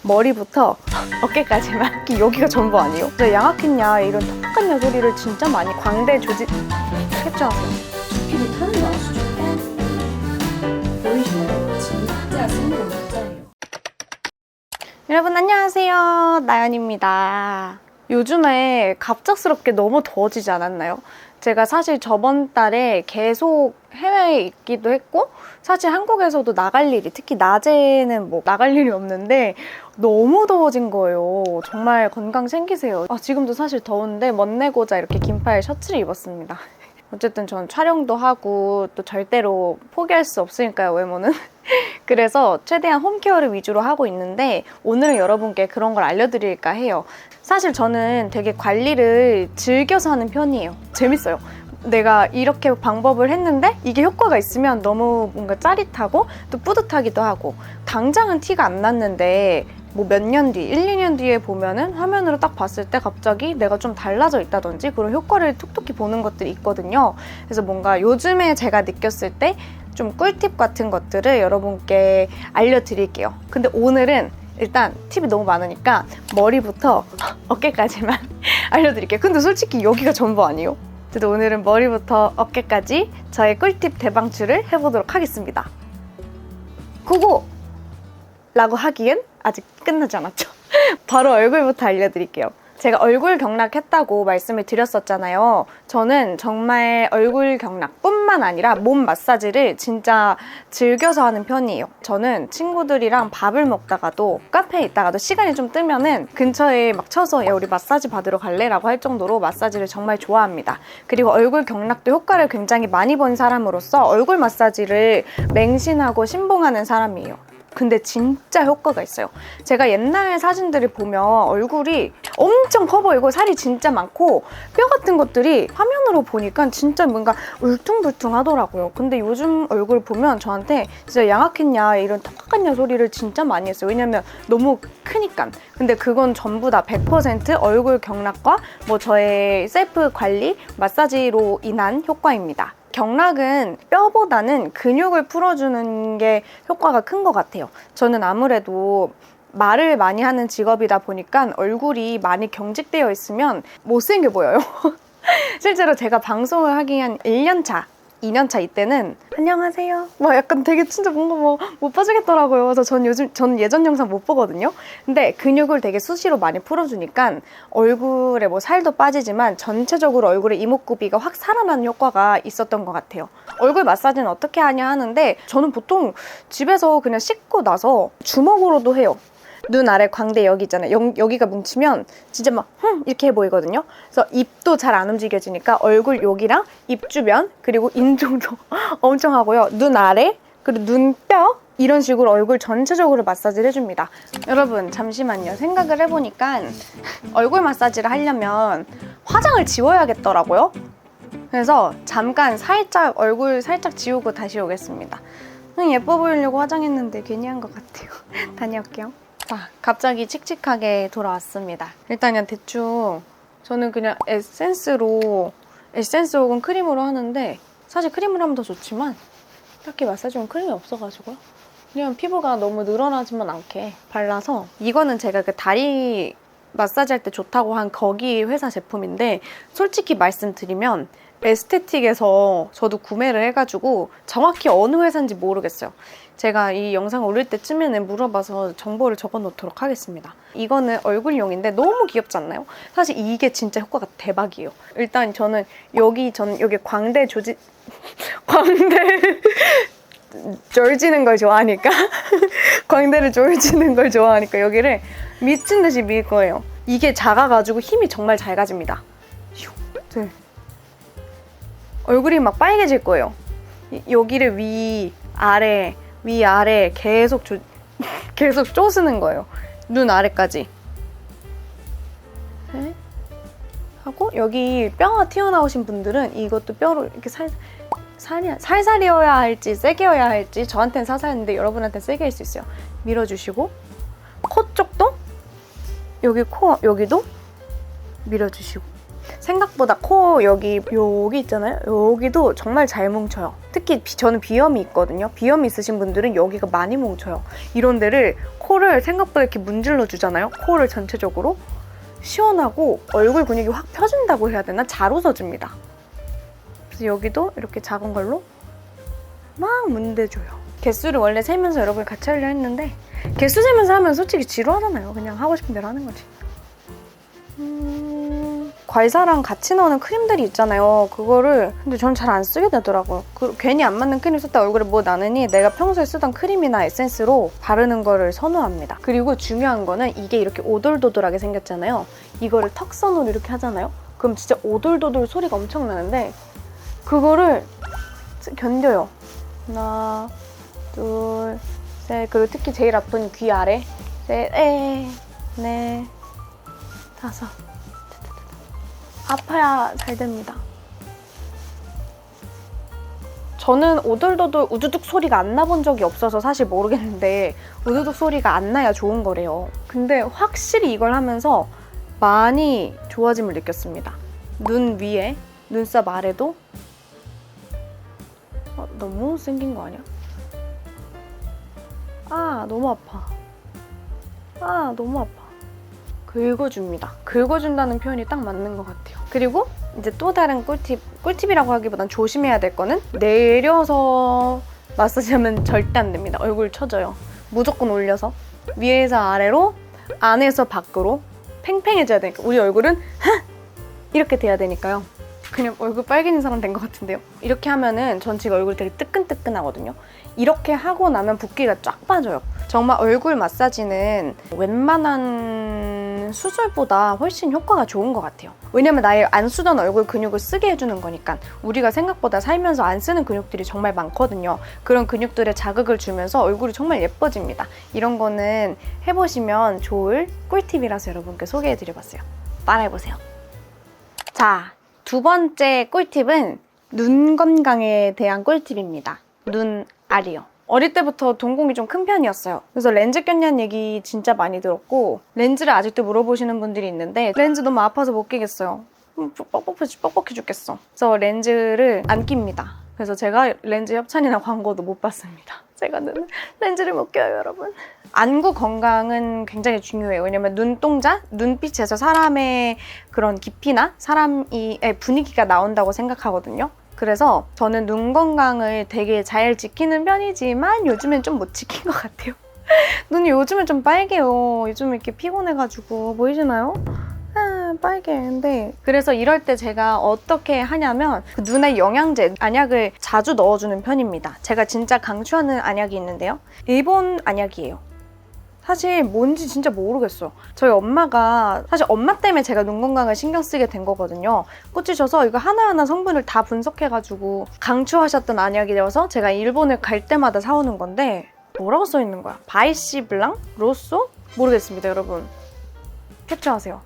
머리부터 어깨까지만 여기가 전부 아니에요? 진짜 양악했냐 이런 톡톡한 소리를 진짜 많이 광대 조직 캡처하세요. 두피를 타는 거 아시죠? 보이시나요? 진짜 생각 문자예요. 여러분 안녕하세요, 나연입니다. 요즘에 갑작스럽게 너무 더워지지 않았나요? 제가 사실 저번 달에 계속 해외에 있기도 했고 사실 한국에서도 나갈 일이, 특히 낮에는 뭐 나갈 일이 없는데 너무 더워진 거예요. 정말 건강 챙기세요. 지금도 사실 더운데 멋내고자 이렇게 긴팔 셔츠를 입었습니다. 어쨌든 전 촬영도 하고 또 절대로 포기할 수 없으니까요, 외모는. 그래서 최대한 홈케어를 위주로 하고 있는데 오늘은 여러분께 그런 걸 알려드릴까 해요. 사실 저는 되게 관리를 즐겨서 하는 편이에요. 재밌어요. 내가 이렇게 방법을 했는데 이게 효과가 있으면 너무 뭔가 짜릿하고 또 뿌듯하기도 하고, 당장은 티가 안 났는데 뭐 몇 년 뒤, 1, 2년 뒤에 보면은 화면으로 딱 봤을 때 갑자기 내가 좀 달라져 있다든지 그런 효과를 톡톡히 보는 것들이 있거든요. 그래서 뭔가 요즘에 제가 느꼈을 때 좀 꿀팁 같은 것들을 여러분께 알려드릴게요. 근데 오늘은 일단 팁이 너무 많으니까 머리부터 어깨까지만 알려드릴게요. 근데 솔직히 여기가 전부 아니에요? 그래서 오늘은 머리부터 어깨까지 저의 꿀팁 대방출을 해보도록 하겠습니다. 고고! 라고 하기엔 아직 끝나지 않았죠. 바로 얼굴부터 알려드릴게요. 제가 얼굴 경락했다고 말씀을 드렸었잖아요. 저는 정말 얼굴 경락뿐만 아니라 몸 마사지를 진짜 즐겨서 하는 편이에요. 저는 친구들이랑 밥을 먹다가도 카페에 있다가도 시간이 좀 뜨면은 근처에 막 쳐서 야 우리 마사지 받으러 갈래? 라고 할 정도로 마사지를 정말 좋아합니다. 그리고 얼굴 경락도 효과를 굉장히 많이 본 사람으로서 얼굴 마사지를 맹신하고 신봉하는 사람이에요. 근데 진짜 효과가 있어요. 제가 옛날 사진들을 보면 얼굴이 엄청 커 보이고 살이 진짜 많고 뼈 같은 것들이 화면으로 보니까 진짜 뭔가 울퉁불퉁 하더라고요. 근데 요즘 얼굴 보면 저한테 진짜 양악했냐 이런 톡톡한 소리를 진짜 많이 했어요. 왜냐면 너무 크니까. 근데 그건 전부 다 100% 얼굴 경락과 뭐 저의 셀프 관리, 마사지로 인한 효과입니다. 경락은 뼈보다는 근육을 풀어주는 게 효과가 큰 것 같아요. 저는 아무래도 말을 많이 하는 직업이다 보니까 얼굴이 많이 경직되어 있으면 못생겨 보여요. 실제로 제가 방송을 하기 한 1년차, 2년차 이때는 안녕하세요 막 약간 되게 진짜 뭔가 뭐 못 봐주겠더라고요. 그래서 전 예전 영상 못 보거든요. 근데 근육을 되게 수시로 많이 풀어주니까 얼굴에 뭐 살도 빠지지만 전체적으로 얼굴에 이목구비가 확 살아나는 효과가 있었던 것 같아요. 얼굴 마사지는 어떻게 하냐 하는데 저는 보통 집에서 그냥 씻고 나서 주먹으로도 해요. 눈 아래 광대 여기 있잖아요. 여기가 뭉치면 진짜 막 이렇게 해 보이거든요. 그래서 입도 잘 안 움직여지니까 얼굴 여기랑 입 주변 그리고 인중도 엄청 하고요. 눈 아래 그리고 눈뼈 이런 식으로 얼굴 전체적으로 마사지를 해줍니다. 여러분 잠시만요. 생각을 해보니까 얼굴 마사지를 하려면 화장을 지워야겠더라고요. 그래서 잠깐 살짝 얼굴 살짝 지우고 다시 오겠습니다. 예뻐 보이려고 화장했는데 괜히 한 것 같아요. 다녀올게요. 자, 갑자기 칙칙하게 돌아왔습니다. 일단 그냥 대충 저는 그냥 에센스 혹은 크림으로 하는데 사실 크림으로 하면 더 좋지만 딱히 마사지용 크림이 없어가지고요. 그냥 피부가 너무 늘어나지만 않게 발라서, 이거는 제가 그 다리 마사지 할 때 좋다고 한 거기 회사 제품인데 솔직히 말씀드리면 에스테틱에서 저도 구매를 해가지고 정확히 어느 회사인지 모르겠어요. 제가 이 영상 올릴 때쯤에는 물어봐서 정보를 적어 놓도록 하겠습니다. 이거는 얼굴용인데 너무 귀엽지 않나요? 사실 이게 진짜 효과가 대박이에요. 일단 저는 여기 광대 조직 광대 졸지는 걸 좋아하니까 광대를 졸지는 걸 좋아하니까 여기를 미친 듯이 밀 거예요. 이게 작아가지고 힘이 정말 잘 가집니다. 둘. 얼굴이 막 빨개질 거예요. 여기를 위 아래 계속 쪼스는 거예요. 눈 아래까지. 네. 하고 여기 뼈가 튀어나오신 분들은 이것도 뼈로 이렇게 살살이어야 할지 세게 어야 할지 저한테는 사사였는데 여러분한테는 세게 할 수 있어요. 밀어주시고 코 쪽도 여기 코 여기도 밀어주시고, 생각보다 코 여기 있잖아요. 여기도 정말 잘 뭉쳐요. 특히 특히 저는 비염이 있거든요. 비염이 있으신 분들은 여기가 많이 뭉쳐요. 이런 데를 코를 생각보다 이렇게 문질러 주잖아요. 코를 전체적으로. 시원하고 얼굴 근육이 확 펴진다고 해야 되나? 잘 웃어줍니다. 그래서 여기도 이렇게 작은 걸로 막 문대줘요. 개수를 원래 세면서 여러분 같이 하려 했는데 개수 세면서 하면 솔직히 지루하잖아요. 그냥 하고 싶은 대로 하는 거지. 괄사랑 같이 넣는 크림들이 있잖아요. 그거를 근데 저는 잘 안 쓰게 되더라고요. 괜히 안 맞는 크림 썼다 얼굴에 뭐 나느니 내가 평소에 쓰던 크림이나 에센스로 바르는 거를 선호합니다. 그리고 중요한 거는 이게 이렇게 오돌도돌하게 생겼잖아요. 이거를 턱선으로 이렇게 하잖아요. 그럼 진짜 오돌도돌 소리가 엄청 나는데 그거를 견뎌요. 하나, 둘, 셋. 그리고 특히 제일 아픈 귀 아래. 셋, 넷, 다섯. 아파야 잘 됩니다. 저는 오돌도돌 우두둑 소리가 안 나본 적이 없어서 사실 모르겠는데 우두둑 소리가 안 나야 좋은 거래요. 근데 확실히 이걸 하면서 많이 좋아짐을 느꼈습니다. 눈 위에, 눈썹 아래도 너무 생긴 거 아니야? 너무 아파. 너무 아파. 긁어줍니다. 긁어준다는 표현이 딱 맞는 것 같아요. 그리고 이제 또 다른 꿀팁이라고 하기보단 조심해야 될 거는 내려서 마사지하면 절대 안 됩니다. 얼굴 처져요. 무조건 올려서 위에서 아래로, 안에서 밖으로 팽팽해져야 되니까 우리 얼굴은 이렇게 돼야 되니까요. 그냥 얼굴 빨개진 사람 된 것 같은데요. 이렇게 하면은 전 지금 얼굴이 되게 뜨끈뜨끈하거든요. 이렇게 하고 나면 붓기가 쫙 빠져요. 정말 얼굴 마사지는 웬만한 수술보다 훨씬 효과가 좋은 것 같아요. 왜냐면 나의 안 쓰던 얼굴 근육을 쓰게 해주는 거니까. 우리가 생각보다 살면서 안 쓰는 근육들이 정말 많거든요. 그런 근육들에 자극을 주면서 얼굴이 정말 예뻐집니다. 이런 거는 해보시면 좋을 꿀팁이라서 여러분께 소개해드려봤어요. 따라해보세요. 자, 두 번째 꿀팁은 눈 건강에 대한 꿀팁입니다. 눈 알이요. 어릴 때부터 동공이 좀 큰 편이었어요. 그래서 렌즈 꼈냐는 얘기 진짜 많이 들었고 렌즈를 아직도 물어보시는 분들이 있는데 렌즈 너무 아파서 못 끼겠어요. 뻑뻑해 죽겠어. 그래서 렌즈를 안 낍니다. 그래서 제가 렌즈 협찬이나 광고도 못 받습니다. 제가 렌즈를 못 껴요, 여러분. 안구 건강은 굉장히 중요해요. 왜냐면 눈동자, 눈빛에서 사람의 그런 깊이나 사람의 분위기가 나온다고 생각하거든요. 그래서 저는 눈 건강을 되게 잘 지키는 편이지만 요즘엔 좀 못 지킨 것 같아요. 눈이 요즘엔 좀 빨개요. 요즘 이렇게 피곤해가지고 보이시나요? 빨개는데 그래서 이럴 때 제가 어떻게 하냐면 그 눈에 영양제, 안약을 자주 넣어주는 편입니다. 제가 진짜 강추하는 안약이 있는데요. 일본 안약이에요. 사실 뭔지 진짜 모르겠어요. 저희 엄마가 사실 엄마 때문에 제가 눈 건강을 신경 쓰게 된 거거든요. 꽂히셔서 이거 하나하나 성분을 다 분석해가지고 강추하셨던 안약이어서 제가 일본을 갈 때마다 사오는 건데 뭐라고 써있는 거야? 바이시 블랑? 로쏘? 모르겠습니다, 여러분. 캡처하세요.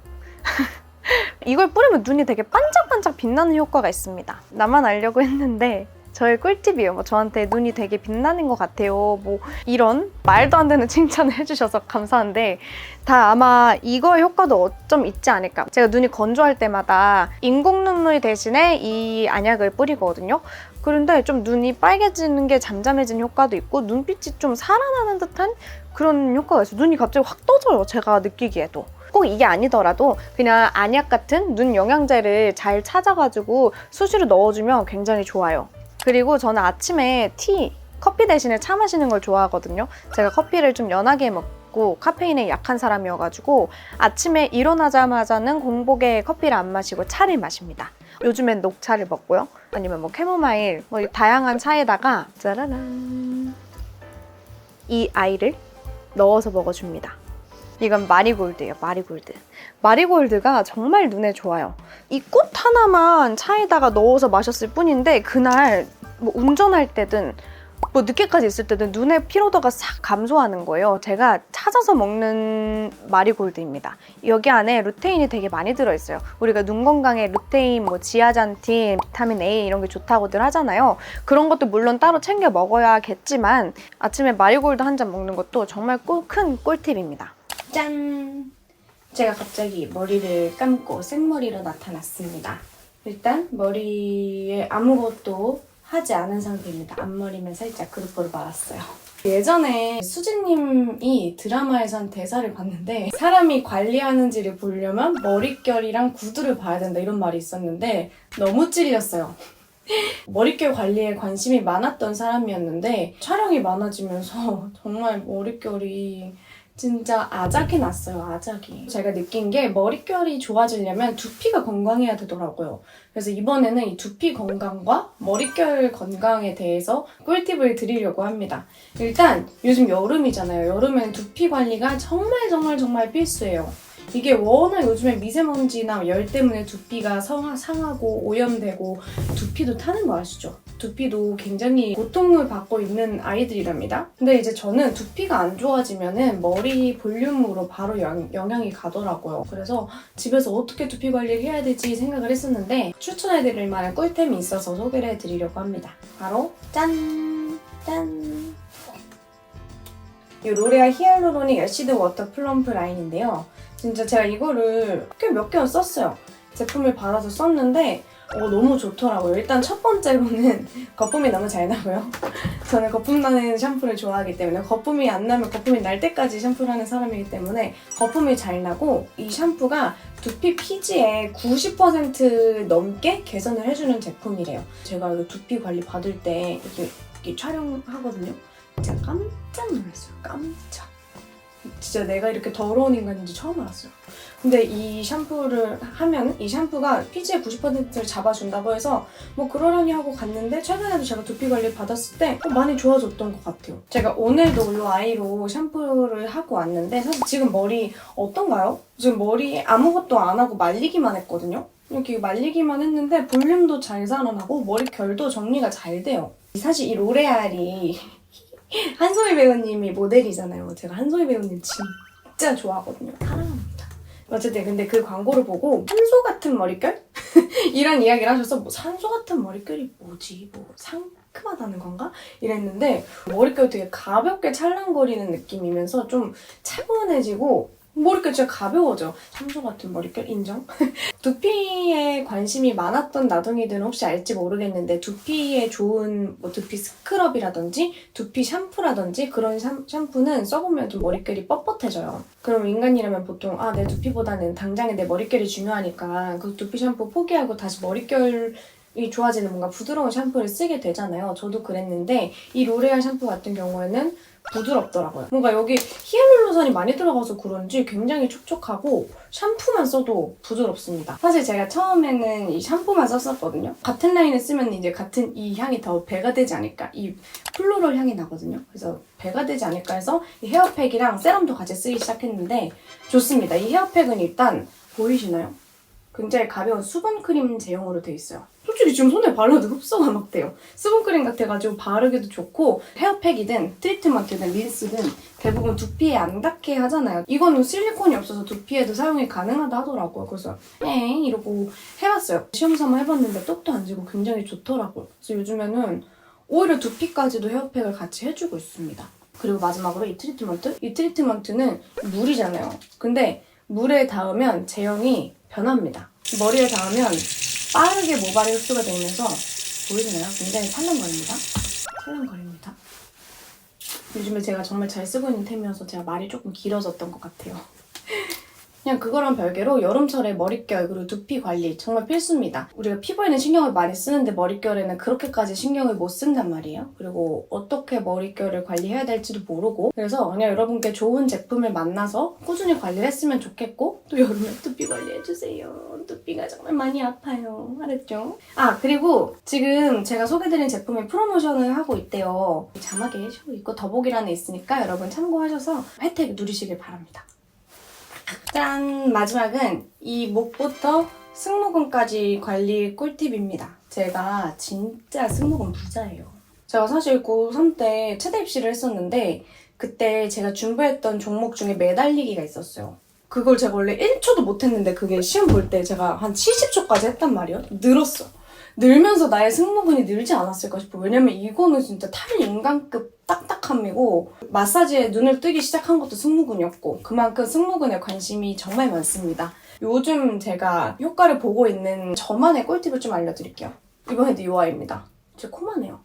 이걸 뿌리면 눈이 되게 반짝반짝 빛나는 효과가 있습니다. 나만 알려고 했는데 저의 꿀팁이에요. 뭐 저한테 눈이 되게 빛나는 것 같아요. 뭐 이런 말도 안 되는 칭찬을 해주셔서 감사한데 다 아마 이거 효과도 좀 있지 않을까. 제가 눈이 건조할 때마다 인공 눈물 대신에 이 안약을 뿌리거든요. 그런데 좀 눈이 빨개지는 게 잠잠해지는 효과도 있고 눈빛이 좀 살아나는 듯한 그런 효과가 있어요. 눈이 갑자기 확 떠져요. 제가 느끼기에도. 꼭 이게 아니더라도 그냥 안약 같은 눈 영양제를 잘 찾아가지고 수시로 넣어주면 굉장히 좋아요. 그리고 저는 아침에 커피 대신에 차 마시는 걸 좋아하거든요. 제가 커피를 좀 연하게 먹고 카페인에 약한 사람이어가지고 아침에 일어나자마자는 공복에 커피를 안 마시고 차를 마십니다. 요즘엔 녹차를 먹고요. 아니면 뭐 캐모마일, 뭐 다양한 차에다가 짜라란 이 아이를 넣어서 먹어줍니다. 이건 마리골드예요, 마리골드. 마리골드가 정말 눈에 좋아요. 이 꽃 하나만 차에다가 넣어서 마셨을 뿐인데 그날 뭐 운전할 때든 뭐 늦게까지 있을 때든 눈의 피로도가 싹 감소하는 거예요. 제가 찾아서 먹는 마리골드입니다. 여기 안에 루테인이 되게 많이 들어있어요. 우리가 눈 건강에 루테인, 뭐 지아잔틴, 비타민 A 이런 게 좋다고들 하잖아요. 그런 것도 물론 따로 챙겨 먹어야겠지만 아침에 마리골드 한 잔 먹는 것도 정말 큰 꿀팁입니다. 짠! 제가 갑자기 머리를 감고 생머리로 나타났습니다. 일단 머리에 아무것도 하지 않은 상태입니다. 앞머리만 살짝 그룹으로 말았어요. 예전에 수지님이 드라마에서 한 대사를 봤는데 사람이 관리하는지를 보려면 머릿결이랑 구두를 봐야 된다 이런 말이 있었는데 너무 찔렸어요. 머릿결 관리에 관심이 많았던 사람이었는데 촬영이 많아지면서 정말 머릿결이 진짜 아작이 났어요, 아작이. 제가 느낀 게 머릿결이 좋아지려면 두피가 건강해야 되더라고요. 그래서 이번에는 이 두피 건강과 머릿결 건강에 대해서 꿀팁을 드리려고 합니다. 일단 요즘 여름이잖아요. 여름엔 두피 관리가 정말 필수예요. 이게 워낙 요즘에 미세먼지나 열 때문에 두피가 상하고 오염되고 두피도 타는 거 아시죠? 두피도 굉장히 고통을 받고 있는 아이들이랍니다. 근데 이제 저는 두피가 안 좋아지면은 머리 볼륨으로 바로 영향이 가더라고요. 그래서 집에서 어떻게 두피 관리를 해야 될지 생각을 했었는데 추천해드릴 만한 꿀템이 있어서 소개를 해드리려고 합니다. 바로 짠! 짠! 이 로레알 히알루로닉 애시드 워터 플럼프 라인인데요. 진짜 제가 이거를 꽤 몇 개월 썼어요. 제품을 받아서 썼는데 너무 좋더라고요. 일단 첫 번째로는 거품이 너무 잘 나고요. 저는 거품 나는 샴푸를 좋아하기 때문에 거품이 안 나면 거품이 날 때까지 샴푸를 하는 사람이기 때문에 거품이 잘 나고 이 샴푸가 두피 피지의 90% 넘게 개선을 해주는 제품이래요. 제가 두피 관리 받을 때 이렇게 촬영하거든요. 진짜 깜짝 놀랐어요. 깜짝. 진짜 내가 이렇게 더러운 인간인지 처음 알았어요. 근데 이 샴푸를 하면 이 샴푸가 피지의 90%를 잡아준다고 해서 뭐 그러려니 하고 갔는데 최근에도 제가 두피 관리 받았을 때 많이 좋아졌던 것 같아요. 제가 오늘도 이 아이로 샴푸를 하고 왔는데 사실 지금 머리 어떤가요? 지금 머리 아무것도 안 하고 말리기만 했거든요. 이렇게 말리기만 했는데 볼륨도 잘 살아나고 머리 결도 정리가 잘 돼요. 사실 이 로레알이 한소희 배우님이 모델이잖아요. 제가 한소희 배우님 진짜 좋아하거든요. 사랑합니다. 어쨌든 근데 그 광고를 보고 산소 같은 머릿결? 이런 이야기를 하셔서 뭐 산소 같은 머릿결이 뭐지? 뭐 상큼하다는 건가? 이랬는데 머릿결이 되게 가볍게 찰랑거리는 느낌이면서 좀 차분해지고 머릿결 진짜 가벼워져. 산소 같은 머릿결 인정? 두피에 관심이 많았던 나둥이들은 혹시 알지 모르겠는데 두피에 좋은 뭐 두피 스크럽이라든지 두피 샴푸라든지 그런 샴푸는 써보면 좀 머릿결이 뻣뻣해져요. 그럼 인간이라면 보통 내 두피보다는 당장에 내 머릿결이 중요하니까 그 두피 샴푸 포기하고 다시 머릿결이 좋아지는 뭔가 부드러운 샴푸를 쓰게 되잖아요. 저도 그랬는데 이 로레알 샴푸 같은 경우에는 부드럽더라고요. 뭔가 여기 히알루론산이 많이 들어가서 그런지 굉장히 촉촉하고 샴푸만 써도 부드럽습니다. 사실 제가 처음에는 이 샴푸만 썼었거든요. 같은 라인을 쓰면 이제 같은 이 향이 더 배가 되지 않을까. 이 플로럴 향이 나거든요. 그래서 배가 되지 않을까 해서 이 헤어팩이랑 세럼도 같이 쓰기 시작했는데 좋습니다. 이 헤어팩은 일단 보이시나요? 굉장히 가벼운 수분크림 제형으로 돼 있어요. 솔직히 지금 손에 발라도 흡수가 막 돼요. 수분크림 같아가지고 바르기도 좋고 헤어팩이든 트리트먼트든 린스든 대부분 두피에 안 닿게 하잖아요. 이거는 실리콘이 없어서 두피에도 사용이 가능하다 하더라고요. 그래서 이러고 해봤어요. 시험 삼아 해봤는데 똑도 안 지고 굉장히 좋더라고요. 그래서 요즘에는 오히려 두피까지도 헤어팩을 같이 해주고 있습니다. 그리고 마지막으로 이 트리트먼트? 이 트리트먼트는 물이잖아요. 근데 물에 닿으면 제형이 변합니다. 머리에 닿으면 빠르게 모발이 흡수가 되면서 보이시나요? 굉장히 찰랑거립니다. 찰랑거립니다. 요즘에 제가 정말 잘 쓰고 있는 템이어서 제가 말이 조금 길어졌던 것 같아요. 그냥 그거랑 별개로 여름철에 머릿결 그리고 두피 관리 정말 필수입니다. 우리가 피부에는 신경을 많이 쓰는데 머릿결에는 그렇게까지 신경을 못 쓴단 말이에요. 그리고 어떻게 머릿결을 관리해야 될지도 모르고 그래서 그냥 여러분께 좋은 제품을 만나서 꾸준히 관리를 했으면 좋겠고 또 여름에 두피 관리해주세요. 두피가 정말 많이 아파요. 알았죠? 그리고 지금 제가 소개드린 제품의 프로모션을 하고 있대요. 자막에 쇼 있고 더보기란에 있으니까 여러분 참고하셔서 혜택 누리시길 바랍니다. 짠! 마지막은 이 목부터 승모근까지 관리 꿀팁입니다. 제가 진짜 승모근 부자예요. 제가 사실 고3 때 체대 입시를 했었는데 그때 제가 준비했던 종목 중에 매달리기가 있었어요. 그걸 제가 원래 1초도 못했는데 그게 시험 볼 때 제가 한 70초까지 했단 말이에요. 늘었어. 늘면서 나의 승모근이 늘지 않았을까 싶어. 왜냐면 이거는 진짜 탈인간급 딱딱함이고 마사지에 눈을 뜨기 시작한 것도 승모근이었고 그만큼 승모근에 관심이 정말 많습니다. 요즘 제가 효과를 보고 있는 저만의 꿀팁을 좀 알려드릴게요. 이번에도 이 아이입니다. 제 코만 해요.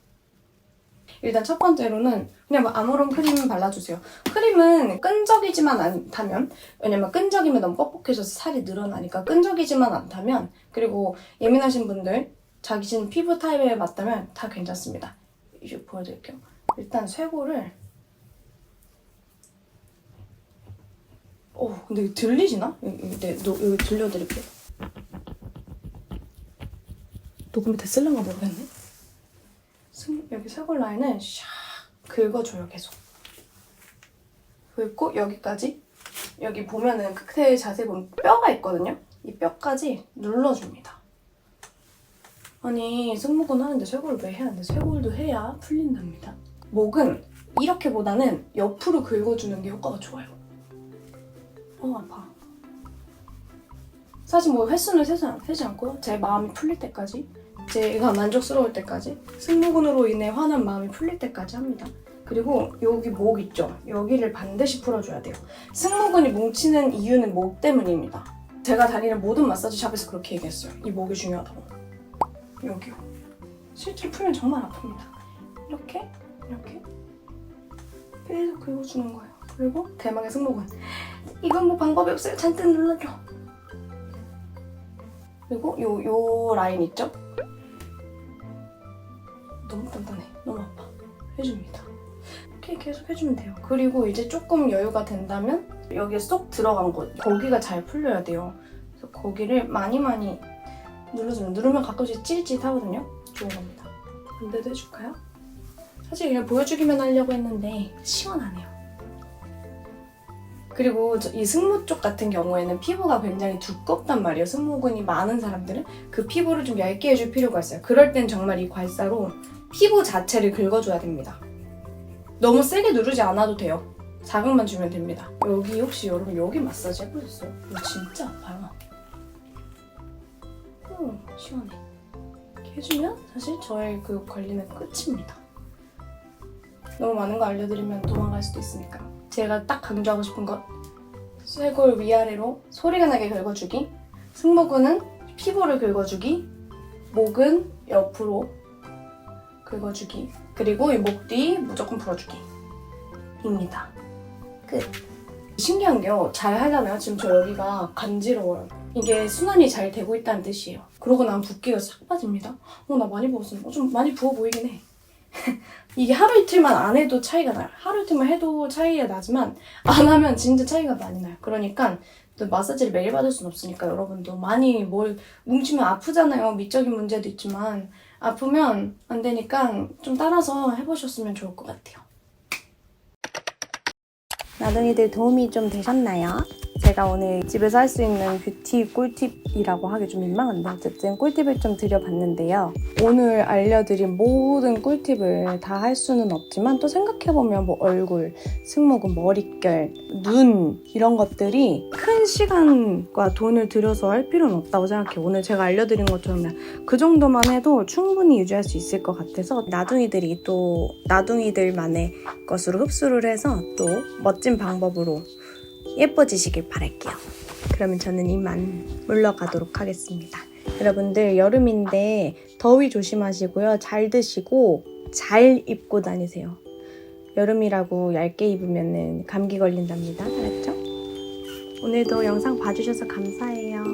일단 첫 번째로는 그냥 뭐 아무런 크림 발라주세요. 크림은 끈적이지만 않다면, 왜냐면 끈적이면 너무 뻑뻑해져서 살이 늘어나니까 끈적이지만 않다면, 그리고 예민하신 분들 자기 피부 타입에 맞다면 다 괜찮습니다. 이제 보여드릴게요. 일단 쇄골을 근데 이거 들리시나? 네, 여기 들려드릴게요. 녹음이 됐을란가 모르겠네. 여기 쇄골 라인을 샥 긁어줘요, 계속. 긁고 여기까지. 여기 보면은 끝에 자세히 보면 뼈가 있거든요. 이 뼈까지 눌러줍니다. 아니, 승모근 하는데 쇄골을 왜 해야 하는데 쇄골도 해야 풀린답니다. 목은 이렇게보다는 옆으로 긁어주는 게 효과가 좋아요. 아파. 사실 뭐 횟수는 세지 않고 제 마음이 풀릴 때까지, 제가 만족스러울 때까지, 승모근으로 인해 화난 마음이 풀릴 때까지 합니다. 그리고 여기 목 있죠? 여기를 반드시 풀어줘야 돼요. 승모근이 뭉치는 이유는 목 때문입니다. 제가 다니는 모든 마사지 샵에서 그렇게 얘기했어요. 이 목이 중요하다고. 여기요. 실제로 풀면 정말 아픕니다. 이렇게 계속 긁어주는 거예요. 그리고 대망의 승모근. 이건 뭐 방법이 없어요. 잔뜩 눌러줘. 그리고 요 라인 있죠? 너무 단단해. 너무 아파. 해줍니다. 이렇게 계속 해주면 돼요. 그리고 이제 조금 여유가 된다면 여기에 쏙 들어간 곳, 거기가 잘 풀려야 돼요. 그래서 거기를 많이 누르면 가끔씩 찌릿찌릿하거든요. 좋은 겁니다. 반대도 해줄까요? 사실 그냥 보여주기만 하려고 했는데 시원하네요. 그리고 이 승모 쪽 같은 경우에는 피부가 굉장히 두껍단 말이에요. 승모근이 많은 사람들은 그 피부를 좀 얇게 해줄 필요가 있어요. 그럴 땐 정말 이 괄사로 피부 자체를 긁어줘야 됩니다. 너무 세게 누르지 않아도 돼요. 자극만 주면 됩니다. 여기 혹시 여러분 여기 마사지 해보셨어요? 이거 진짜 아파요. 시원해. 이렇게 해주면 사실 저의 그 관리는 끝입니다. 너무 많은 거 알려드리면 도망갈 수도 있으니까 제가 딱 강조하고 싶은 것, 쇄골 위아래로 소리가 나게 긁어주기, 승모근은 피부를 긁어주기, 목은 옆으로 긁어주기, 그리고 이 목 뒤 무조건 풀어주기 입니다. 끝. 신기한 게요, 잘 하잖아요. 지금 저 여기가 간지러워요. 이게 순환이 잘 되고 있다는 뜻이에요. 그러고 나면 붓기가 싹 빠집니다. 나 많이 부었어. 좀 많이 부어 보이긴 해. 이게 하루 이틀만 안 해도 차이가 나요. 하루 이틀만 해도 차이가 나지만 안 하면 진짜 차이가 많이 나요. 그러니까 또 마사지를 매일 받을 순 없으니까 여러분도 많이 뭘 뭉치면 아프잖아요. 미적인 문제도 있지만 아프면 안 되니까 좀 따라서 해보셨으면 좋을 것 같아요. 나둥이들 도움이 좀 되셨나요? 제가 오늘 집에서 할 수 있는 뷰티 꿀팁이라고 하기 좀 민망한데 어쨌든 꿀팁을 좀 드려봤는데요. 오늘 알려드린 모든 꿀팁을 다 할 수는 없지만 또 생각해보면 뭐 얼굴, 승모근, 머릿결, 눈 이런 것들이 큰 시간과 돈을 들여서 할 필요는 없다고 생각해요. 오늘 제가 알려드린 것처럼 그 정도만 해도 충분히 유지할 수 있을 것 같아서 나둥이들이 또 나둥이들만의 것으로 흡수를 해서 또 멋진 방법으로 예뻐지시길 바랄게요. 그러면 저는 이만 물러가도록 하겠습니다. 여러분들 여름인데 더위 조심하시고요. 잘 드시고 잘 입고 다니세요. 여름이라고 얇게 입으면 감기 걸린답니다. 알았죠? 오늘도 영상 봐주셔서 감사해요.